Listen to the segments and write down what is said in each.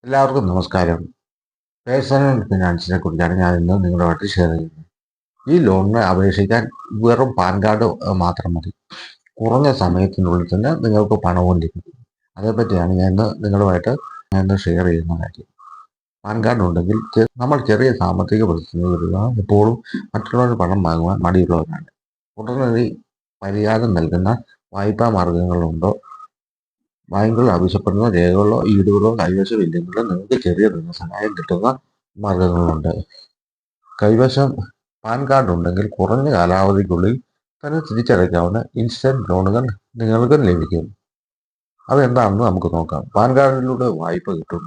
എല്ലാവർക്കും നമസ്കാരം. പേഴ്സണൽ ഫിനാൻസിനെ കുറിച്ചാണ് ഞാൻ ഇന്ന് നിങ്ങളുമായിട്ട് ഷെയർ ചെയ്യുന്നത്. ഈ ലോണിന് അപേക്ഷിക്കാൻ വെറും പാൻ കാർഡ് മാത്രം മതി. കുറഞ്ഞ സമയത്തിനുള്ളിൽ തന്നെ നിങ്ങൾക്ക് പണവും ലഭിക്കും. അതേപ്പറ്റിയാണ് ഞാൻ ഇന്ന് ഷെയർ ചെയ്യുന്ന കാര്യം. പാൻ കാർഡ് ഉണ്ടെങ്കിൽ നമ്മൾ ചെറിയ സാമ്പത്തിക പ്രതിസന്ധികളിൽ എപ്പോഴും മറ്റുള്ളവരുടെ പണം വാങ്ങുവാൻ മടിയുള്ളവരാണ്. ഉടനടി പരിഹാരം നൽകുന്ന വായ്പാ മാർഗങ്ങളുണ്ടോ? ബാങ്കുകൾ ആവശ്യപ്പെടുന്ന രേഖകളോ ഈടുകളോ കൈവശമില്ലെങ്കിലോ നിങ്ങൾക്ക് ചെറിയ ധനസഹായം കിട്ടുന്ന മാർഗങ്ങളുണ്ട്. കൈവശം പാൻ കാർഡ് ഉണ്ടെങ്കിൽ കുറഞ്ഞ കാലാവധിക്കുള്ളിൽ തന്നെ തിരിച്ചടയ്ക്കാവുന്ന ഇൻസ്റ്റന്റ് ലോണുകൾ നിങ്ങൾക്ക് ലഭിക്കും. അതെന്താണെന്ന് നമുക്ക് നോക്കാം. പാൻ കാർഡിലൂടെ വായ്പ കിട്ടും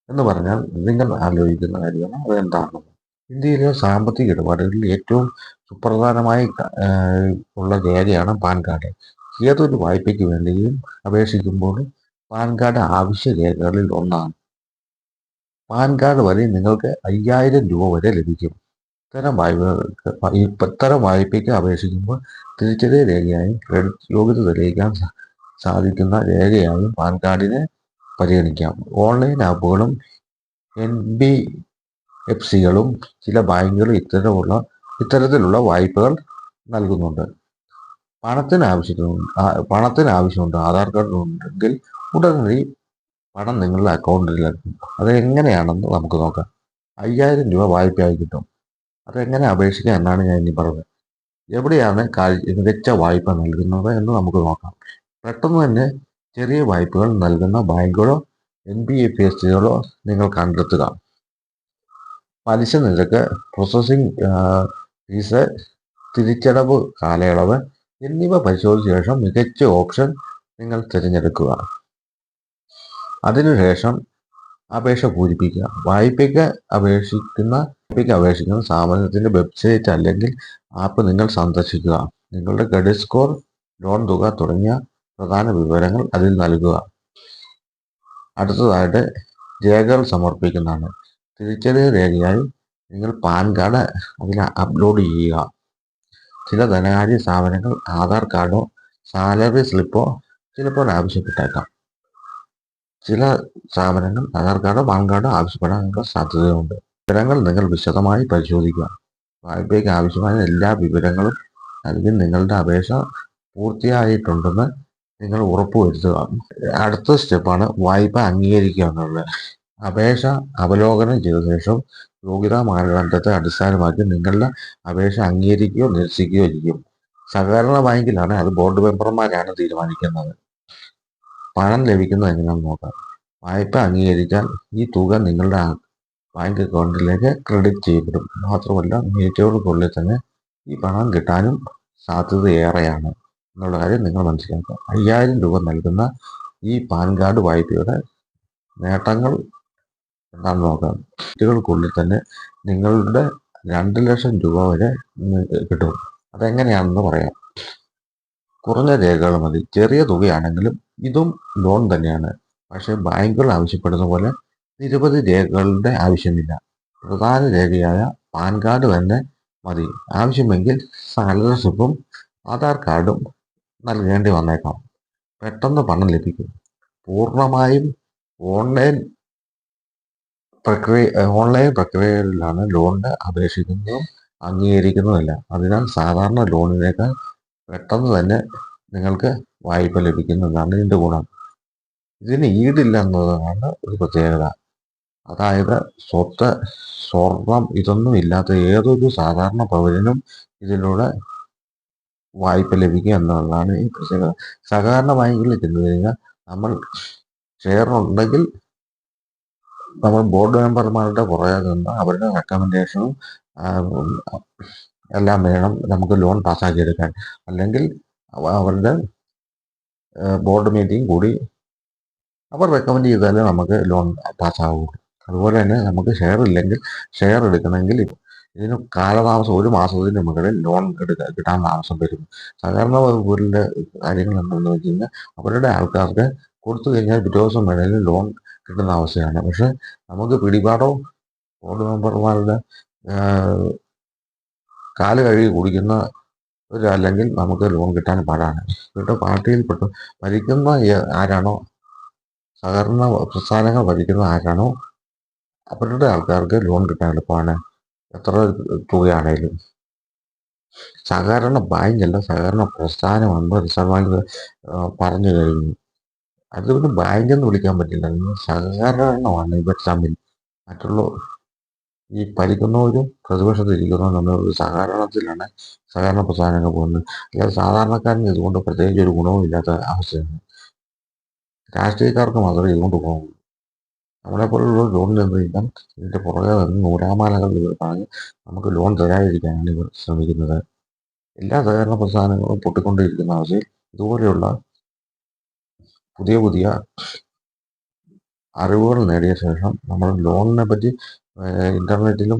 എന്ന് പറഞ്ഞാൽ നിങ്ങൾ ആലോചിക്കുന്ന കാര്യമാണ് അതെന്താണെന്ന്. ഇന്ത്യയിലെ സാമ്പത്തിക ഇടപാടുകളിൽ ഏറ്റവും സുപ്രധാനമായി ഉള്ള രേഖയാണ് പാൻ കാർഡ്. ഏതൊരു വായ്പയ്ക്ക് വേണ്ടിയും അപേക്ഷിക്കുമ്പോൾ പാൻ കാർഡ് ആവശ്യ രേഖകളിൽ ഒന്നാണ്. പാൻ കാർഡ് വഴി നിങ്ങൾക്ക് 5000 രൂപ വരെ ലഭിക്കും. ഇത്തരം വായ്പയ്ക്ക് അപേക്ഷിക്കുമ്പോൾ തിരിച്ചറിയൽ രേഖയായും ക്രെഡിറ്റ് യോഗ്യത തെളിയിക്കാൻ സാധിക്കുന്ന രേഖയായും പാൻ കാർഡിനെ പരിഗണിക്കാം. ഓൺലൈൻ ആപ്പുകളും NBFCകളും ചില ബാങ്കുകൾ ഇത്തരത്തിലുള്ള വായ്പകൾ നൽകുന്നുണ്ട്. പണത്തിന് ആവശ്യമുണ്ട്. ആധാർ കാർഡ് ഉണ്ടെങ്കിൽ ഉടനടി പണം നിങ്ങളുടെ അക്കൗണ്ടിലെത്തും. അത് എങ്ങനെയാണെന്ന് നമുക്ക് നോക്കാം. 5000 രൂപ വായ്പയായി കിട്ടും. അതെങ്ങനെ അപേക്ഷിക്കാം എന്നാണ് ഞാൻ ഇനി പറഞ്ഞത്. എവിടെയാണ് മികച്ച വായ്പ നൽകുന്നത് എന്ന് നമുക്ക് നോക്കാം. പെട്ടെന്ന് തന്നെ ചെറിയ വായ്പകൾ നൽകുന്ന ബാങ്കുകളോ NBFCകളോ നിങ്ങൾ കണ്ടെത്തുക. പലിശ നിരക്ക്, പ്രോസസ്സിംഗ് ഫീസ്, തിരിച്ചടവ് കാലയളവ് എന്നിവ പരിശോധിച്ച ശേഷം മികച്ച ഓപ്ഷൻ നിങ്ങൾ തിരഞ്ഞെടുക്കുക. അതിനുശേഷം അപേക്ഷ പൂരിപ്പിക്കുക. വായ്പയ്ക്ക് അപേക്ഷിക്കുന്ന സ്ഥാപനത്തിന്റെ വെബ്സൈറ്റ് അല്ലെങ്കിൽ ആപ്പ് നിങ്ങൾ സന്ദർശിക്കുക. നിങ്ങളുടെ ക്രെഡിറ്റ് സ്കോർ, ലോൺ തുക തുടങ്ങിയ പ്രധാന വിവരങ്ങൾ അതിൽ നൽകുക. അടുത്തതായിട്ട് രേഖകൾ സമർപ്പിക്കുന്നതാണ്. തിരിച്ചറിയൽ രേഖയായി നിങ്ങൾ പാൻ കാർഡ് അതിൽ അപ്ലോഡ് ചെയ്യുക. ചില ധനകാര്യ സ്ഥാപനങ്ങൾ ആധാർ കാർഡോ സാലറി സ്ലിപ്പോ ചിലപ്പോൾ ആവശ്യപ്പെട്ടേക്കാം. ചില സ്ഥാപനങ്ങൾ ആധാർ കാർഡോ പാൻ കാർഡോ ആവശ്യപ്പെടാനുള്ള സാധ്യതയുണ്ട്. വിവരങ്ങൾ നിങ്ങൾ വിശദമായി പരിശോധിക്കുക. വായ്പയ്ക്ക് ആവശ്യമായ എല്ലാ വിവരങ്ങളും നൽകി നിങ്ങളുടെ അപേക്ഷ പൂർത്തിയായിട്ടുണ്ടെന്ന് നിങ്ങൾ ഉറപ്പുവരുത്തുക. അടുത്ത സ്റ്റെപ്പാണ് വായ്പ അംഗീകരിക്കുക എന്നുള്ളത്. അപേക്ഷ അവലോകനം ചെയ്ത ശേഷം യോഗ്യതാ മാനദണ്ഡത്തെ അടിസ്ഥാനമാക്കി നിങ്ങളുടെ അപേക്ഷ അംഗീകരിക്കുകയോ നിരസിക്കുകയോ ചെയ്യും. സഹകരണ ബാങ്കിലാണ് അത് ബോർഡ് മെമ്പർമാരാണ് തീരുമാനിക്കുന്നത്. പണം ലഭിക്കുന്നത് എങ്ങനെയാണെന്ന് നോക്കാം. വായ്പ അംഗീകരിച്ചാൽ ഈ തുക നിങ്ങളുടെ ബാങ്ക് അക്കൗണ്ടിലേക്ക് ക്രെഡിറ്റ് ചെയ്യപ്പെടും. മാത്രമല്ല മിനിറ്റുകൾക്കുള്ളിൽ തന്നെ ഈ പണം കിട്ടാനും സാധ്യത ഏറെയാണ് എന്നുള്ള കാര്യം നിങ്ങൾ മനസ്സിലാക്കുക. 5000 രൂപ നൽകുന്ന ഈ പാൻ കാർഡ് വായ്പയുടെ നേട്ടങ്ങൾ എന്താണെന്ന് നോക്കാം. മിനിറ്റുകൾക്കുള്ളിൽ തന്നെ നിങ്ങളുടെ 2 ലക്ഷം രൂപ വരെ കിട്ടും. അതെങ്ങനെയാണെന്ന് പറയാം. കുറഞ്ഞ രേഖകൾ മതി. ചെറിയ തുകയാണെങ്കിലും ഇതും ലോൺ തന്നെയാണ്. പക്ഷേ ബാങ്കുകൾ ആവശ്യപ്പെടുന്ന പോലെ നിരവധി രേഖകളുടെ ആവശ്യമില്ല. പ്രധാന രേഖയായ പാൻ കാർഡ് തന്നെ മതി. ആവശ്യമെങ്കിൽ സാലറി സ്ലിപ്പും ആധാർ കാർഡും നൽകേണ്ടി വന്നേക്കാം. പെട്ടെന്ന് പണം ലഭിക്കും. പൂർണ്ണമായും ഓൺലൈൻ പ്രക്രിയയിലാണ് ലോണിന് അപേക്ഷിക്കുന്നതും അംഗീകരിക്കുന്നതല്ല. അതിനാൽ സാധാരണ ലോണിനേക്കാൾ പെട്ടെന്ന് തന്നെ നിങ്ങൾക്ക് വായ്പ ലഭിക്കുന്നതാണ് ഇതിൻ്റെ ഗുണം. ഇതിന് ഈടില്ല എന്നതാണ് ഒരു പ്രത്യേകത. അതായത് സ്വത്ത്, സ്വർണം ഇതൊന്നും ഇല്ലാത്ത ഏതൊരു സാധാരണ പൗരനും ഇതിലൂടെ വായ്പ ലഭിക്കുക എന്നുള്ളതാണ് ഈ പ്രത്യേകത. സഹകരണ ബാങ്കിൽ ചെന്ന് കഴിഞ്ഞാൽ നമ്മൾ ഷെയർ ഉണ്ടെങ്കിൽ നമ്മൾ ബോർഡ് മെമ്പർമാരുടെ പുറകെ നിന്ന് അവരുടെ റെക്കമെൻഡേഷനും എല്ലാം വേണം നമുക്ക് ലോൺ പാസ്സാക്കി എടുക്കാൻ. അല്ലെങ്കിൽ അവരുടെ ബോർഡ് മീറ്റിംഗ് കൂടി അവർ റെക്കമെൻഡ് ചെയ്താലേ നമുക്ക് ലോൺ പാസ്സാവുള്ളൂ. അതുപോലെ തന്നെ നമുക്ക് ഷെയർ ഇല്ലെങ്കിൽ ഷെയർ എടുക്കണമെങ്കിൽ ഇതിന് കാലതാമസം 1 മാസത്തിന് മുകളിൽ ലോൺ കിട്ടാൻ താമസം വരും. സഹകരണ വകുപ്പിൻ്റെ കാര്യങ്ങൾ എന്താണെന്ന് വെച്ച് കഴിഞ്ഞാൽ അവരുടെ ആൾക്കാർക്ക് കൊടുത്തു കഴിഞ്ഞാൽ പിറ്റേ ദിവസം വേണമെങ്കിലും ലോൺ കിട്ടുന്ന അവസ്ഥയാണ്. പക്ഷെ നമുക്ക് പിടിപാടോ ബോർഡ് മെമ്പർമാരുടെ കാല് കഴുകി കുടിക്കുന്ന അല്ലെങ്കിൽ നമുക്ക് ലോൺ കിട്ടാൻ പാടാണ്. ഇവരുടെ പാർട്ടിയിൽപ്പെട്ട് ഭരിക്കുന്ന ആരാണോ സഹകരണ പ്രസ്ഥാനങ്ങൾ ഭരിക്കുന്ന ആരാണോ അവരുടെ ആൾക്കാർക്ക് ലോൺ കിട്ടാൻ എളുപ്പമാണ്, എത്ര തുകയാണേലും. സഹകരണ ബാങ്കല്ല, സഹകരണ പ്രസ്ഥാനമാണ് റിസർവ് ബാങ്ക് പറഞ്ഞു കഴിഞ്ഞു. അതുകൊണ്ട് ബാങ്കെന്ന് വിളിക്കാൻ പറ്റില്ല, സഹകരണമാണ് ഇവർ തമ്മിൽ. മറ്റുള്ള ഈ ഭരിക്കുന്നവരും പ്രതിപക്ഷത്തിരിക്കുന്നവരും തമ്മിൽ ഒരു സഹകരണത്തിലാണ് സഹകരണ പ്രസ്ഥാനങ്ങൾ പോകുന്നത്. അല്ലാതെ സാധാരണക്കാരന് ഇതുകൊണ്ട് പ്രത്യേകിച്ച് ഒരു ഗുണവും ഇല്ലാത്ത അവസ്ഥയാണ്. രാഷ്ട്രീയക്കാർക്ക് മാത്രമേ ഇതുകൊണ്ട് ഗുണമുള്ളൂ. നമ്മളെപ്പോലുള്ള ലോൺ നിന്ന് കഴിഞ്ഞാൽ ഇതിൻ്റെ പുറകെ നിന്ന് നൂലാമാലകൾ പറഞ്ഞ് നമുക്ക് ലോൺ തരാതിരിക്കാനാണ് ഇവർ ശ്രമിക്കുന്നത്. എല്ലാ സഹകരണ പ്രസ്ഥാനങ്ങളും പൊട്ടിക്കൊണ്ടിരിക്കുന്ന അവസ്ഥയിൽ ഇതുപോലെയുള്ള പുതിയ പുതിയ അറിവുകൾ നേടിയ ശേഷം നമ്മൾ ലോണിനെ പറ്റി ഇൻ്റർനെറ്റിലും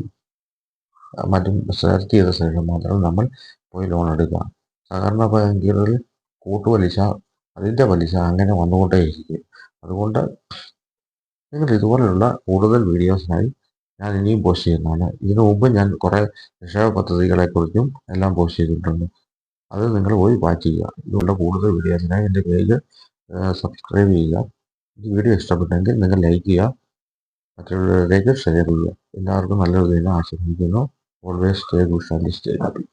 മറ്റും സെർച്ച് ചെയ്ത ശേഷം മാത്രം നമ്മൾ പോയി ലോൺ എടുക്കുക. സഹകരണ ബാങ്കുകളിൽ കൂട്ടുപലിശ, അതിൻ്റെ പലിശ അങ്ങനെ വന്നുകൊണ്ടേയിരിക്കും. അതുകൊണ്ട് നിങ്ങൾ ഇതുപോലെയുള്ള കൂടുതൽ വീഡിയോസിനായി ഞാൻ ഇനിയും പോസ്റ്റ് ചെയ്യുന്നതാണ്. ഇതിനു മുമ്പ് ഞാൻ കുറേ നിക്ഷേപ പദ്ധതികളെക്കുറിച്ചും എല്ലാം പോസ്റ്റ് ചെയ്തിട്ടുണ്ട്. അത് നിങ്ങൾ പോയി വാച്ച് ചെയ്യുക. ഇതുപോലെ കൂടുതൽ വീഡിയോസിനായി എൻ്റെ പേജ് സബ്സ്ക്രൈബ് ചെയ്യുക. ഈ വീഡിയോ ഇഷ്ടപ്പെട്ടെങ്കിൽ നിങ്ങൾ ലൈക്ക് ചെയ്യുക, മറ്റുള്ളവരിലേക്ക് ഷെയർ ചെയ്യുക. എല്ലാവർക്കും നല്ലൊരു ദിനം ആശംസിക്കുന്നു. Always stay good and stay happy.